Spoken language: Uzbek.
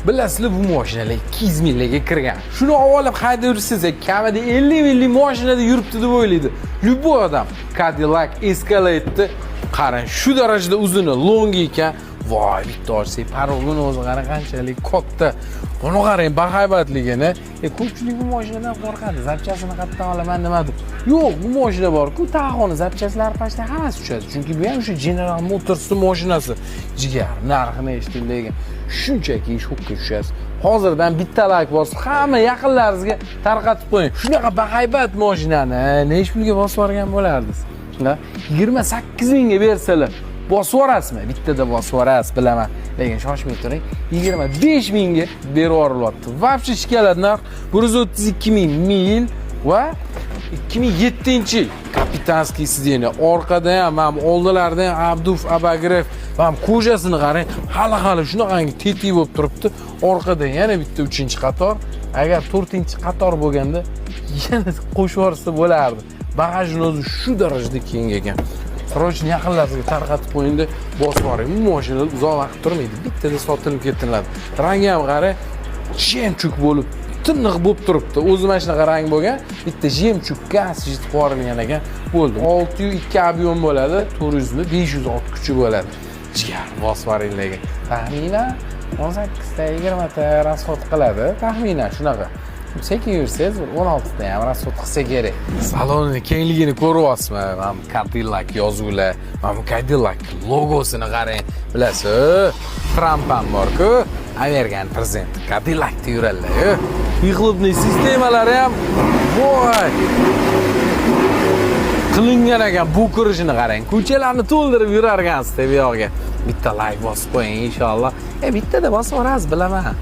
Bilasizlar, bu mashinalar 200 millga kirgan. Shuni olib haydayursiz, kamida 50 millik mashinada yuribdi deb o'ylaydi. Любой odam Cadillac Escalade'ni qarang, shu darajada uzuni, longi ekan. Voy, bitta olsak, parog'ini o'zi qarang qanchalik katta. Buni qarang, bahaybatligini. Ko'pchilik bu mashinadan qo'rqadi. Zapchasini qayerdan olaman demadi. Yo'q, bu mashina bor-ku, tag'oni zapchaslari pastda hammasi tushadi. Chunki bu ham o'sha General Motors'ning mashinasi. Jigar, narxini eshitdim lekin shunchaki shokka tushasiz. Hozirdan bitta like bosib, hamma yaqinlaringizga tarqatib qo'ying. Shunaqa bahaybat mashinani nech pulga bosib yuborgan bo'lardingiz? 28 mingga bersalar bosib yuborasizmi? Bittada bosib yuborasiz, bilaman. Lekin shoshmay turing. 25 mingga berib yuborilyapti. Вообще shikalat narx 132 ming mil va 2007-yil kapitanskiy sideniyya. Orqada ham, oldilarda ham Abduf Abagrev va ko'jasini qarang, hali shunaqangi tetiy bo'lib turibdi. Orqada yana bitta 3-qator. Agar 4-qator bo'lganda yana qo'shib yuborsa bo'lardi. Bagajning o'zi shu darajada keng ekan. Srochni yaqinlaringizga tarqatib qo'yingda bosib yuboring. Bu mashina uzoq vaqt turmaydi. Bittada sotilib ketiladi. Rangi ham qarang, jemchuk bo'lib, tiniq bo'lib turibdi. O'zi mana shunaqa rang bo'lgan. Bitta jemchuk gaz yetib qo'yilgan ekan. Bo'ldi. 602 ob'yom bo'ladi, 400 mi 500 ot kuchi bo'ladi. Jigar bosib yuboringlarga. Taxminan 18 ta 20 ta rasxod qiladi. Taxminan shunaqa. Sekin yursangiz 16 ta ham rasxod qilsa kerak. Salonning kengligini ko'ryapsizmi? Mana Cadillac yozuvlar, mana Cadillac logosini qarang. Bilasiz, Trump ham bor-ku, Amerikan prezidenti Cadillacda yuradilar. Выхлопный sistemalari ham voy qilingan ekan. Bu kirishini qarang. Ko'chalarni to'ldirib yurargansiz bu yoqqa. Bitta like bosib qo'ying inshaalloh. Bittada bosib yuborasiz, bilaman.